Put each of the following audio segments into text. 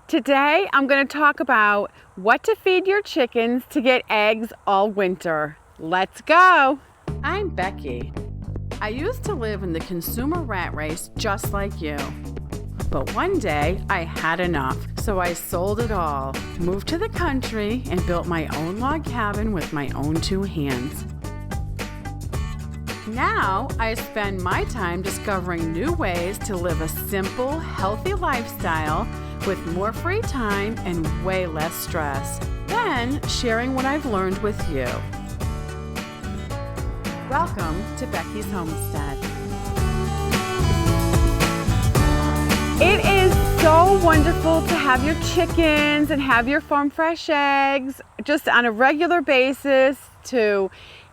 Today I'm going to talk about what to feed your chickens to get eggs all winter. Let's go! I'm Becky. I used to live in the consumer rat race just like you. But one day I had enough, so I sold it all, moved to the country, and built my own log cabin with my own two hands. Now I spend my time discovering new ways to live a simple, healthy lifestyle with more free time and way less stress, then sharing what I've learned with you. Welcome to Becky's Homestead. It is so wonderful to have your chickens and have your farm fresh eggs just on a regular basis to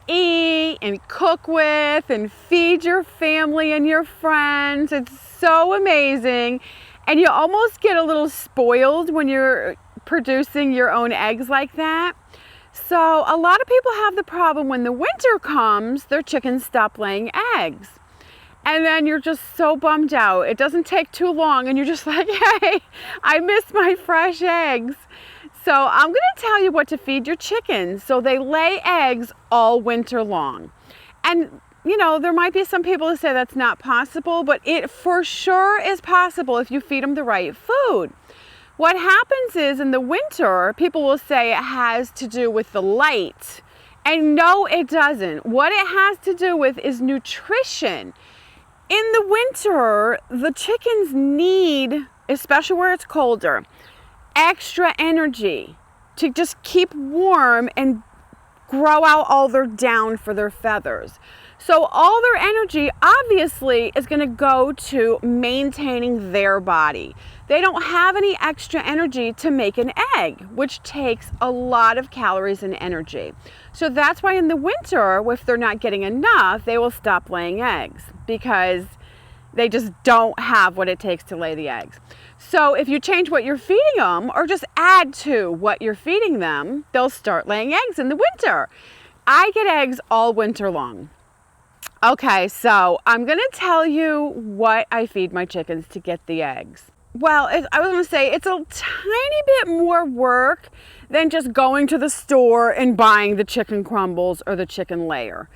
eat and cook with and feed your family and your friends. It's so amazing. And you almost get a little spoiled when you're producing your own eggs like that. So a lot of people have the problem when the winter comes, their chickens stop laying eggs. And then you're just so bummed out. It doesn't take too long and you're just like, hey, I miss my fresh eggs. So I'm going to tell you what to feed your chickens so they lay eggs all winter long. And you know, there might be some people who say that's not possible, but it for sure is possible if you feed them the right food. What happens is in the winter, people will say it has to do with the light. And no, it doesn't. What it has to do with is nutrition. In the winter, the chickens need, especially where it's colder, extra energy to just keep warm and grow out all their down for their feathers. So all their energy obviously is going to go to maintaining their body. They don't have any extra energy to make an egg, which takes a lot of calories and energy. So that's why in the winter, if they're not getting enough, they will stop laying eggs because they just don't have what it takes to lay the eggs. So if you change what you're feeding them or just add to what you're feeding them, they'll start laying eggs in the winter. I get eggs all winter long. Okay, so I'm going to tell you what I feed my chickens to get the eggs. Well, I was going to say it's a tiny bit more work than just going to the store and buying the chicken crumbles or the chicken layer.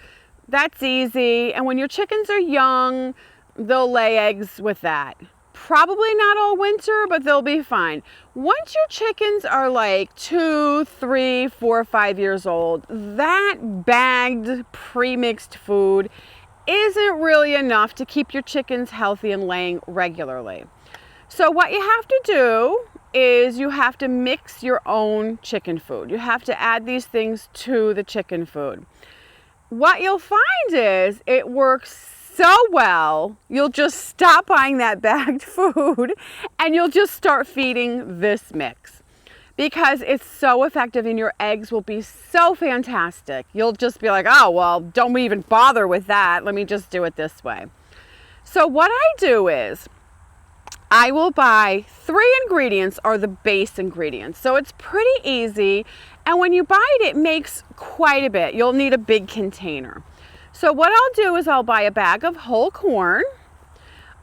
That's easy, and when your chickens are young, they'll lay eggs with that. Probably not all winter, but they'll be fine. Once your chickens are like 2, 3, 4, 5 years old, that bagged pre-mixed food isn't really enough to keep your chickens healthy and laying regularly. So what you have to do is you have to mix your own chicken food. You have to add these things to the chicken food. What you'll find is it works so well, you'll just stop buying that bagged food and you'll just start feeding this mix because it's so effective and your eggs will be so fantastic. You'll just be like, oh, well, don't even bother with that. Let me just do it this way. So what I do is I will buy 3 ingredients are the base ingredients. So it's pretty easy. And when you buy it, it makes quite a bit. You'll need a big container. So what I'll do is I'll buy a bag of whole corn.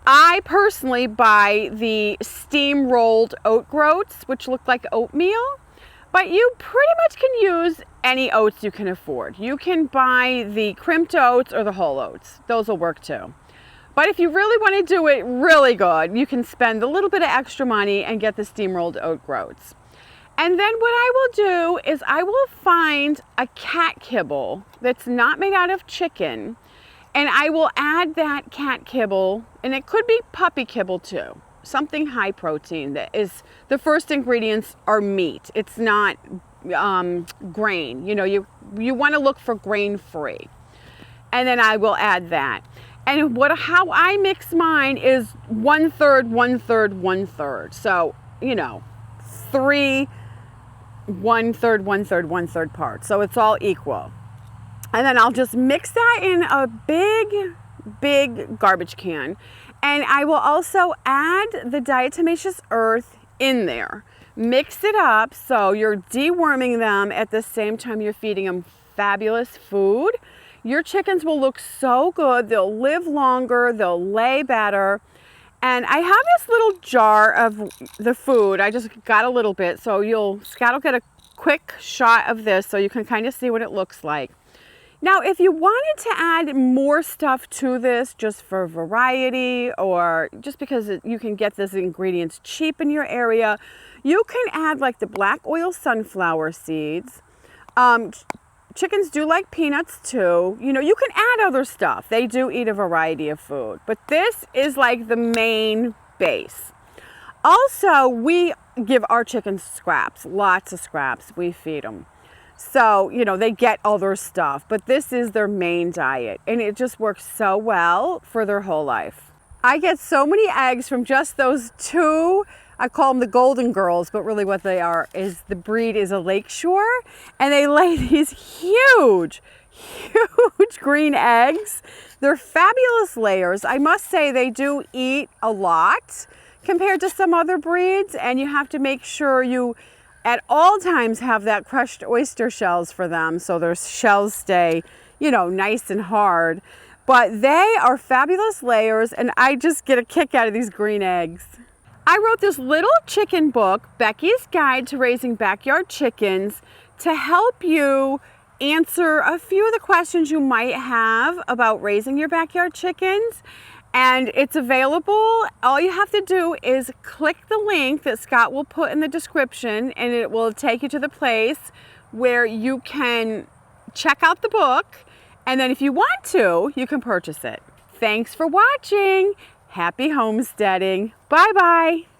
I personally buy the steam rolled oat groats, which look like oatmeal, but you pretty much can use any oats you can afford. You can buy the crimped oats or the whole oats. Those will work too. But if you really want to do it really good, you can spend a little bit of extra money and get the steam rolled oat groats. And then what I will do is I will find a cat kibble that's not made out of chicken, and I will add that cat kibble, and it could be puppy kibble too, something high protein. That is, the first ingredients are meat. It's not grain. You know, you want to look for grain free. And then I will add that. And how I mix mine is 1/3, 1/3, 1/3. So, you know, 3 1/3, 1/3, 1/3 parts. So it's all equal. And then I'll just mix that in a big garbage can. And I will also add the diatomaceous earth in there. Mix it up so you're deworming them at the same time you're feeding them fabulous food. Your chickens will look so good. They'll live longer. They'll lay better. And I have this little jar of the food. I just got a little bit, so Scott will get a quick shot of this so you can kind of see what it looks like. Now, if you wanted to add more stuff to this just for variety, or just because you can get this ingredients cheap in your area, you can add like the black oil sunflower seeds. Chickens do like peanuts too. You know, you can add other stuff. They do eat a variety of food, but this is like the main base. Also, we give our chickens scraps, lots of scraps. We feed them. So, you know, they get other stuff, but this is their main diet, and it just works so well for their whole life. I get so many eggs from just those two. I call them the golden girls, but really what they are is the breed is a lakeshore, and they lay these huge green eggs. They're fabulous layers. I must say they do eat a lot compared to some other breeds, and you have to make sure you at all times have that crushed oyster shells for them so their shells stay, you know, nice and hard. But they are fabulous layers, and I just get a kick out of these green eggs. I wrote this little chicken book, Becky's Guide to Raising Backyard Chickens, to help you answer a few of the questions you might have about raising your backyard chickens. And it's available. All you have to do is click the link that Scott will put in the description, and it will take you to the place where you can check out the book. And then if you want to, you can purchase it. Thanks for watching. Happy homesteading. Bye-bye.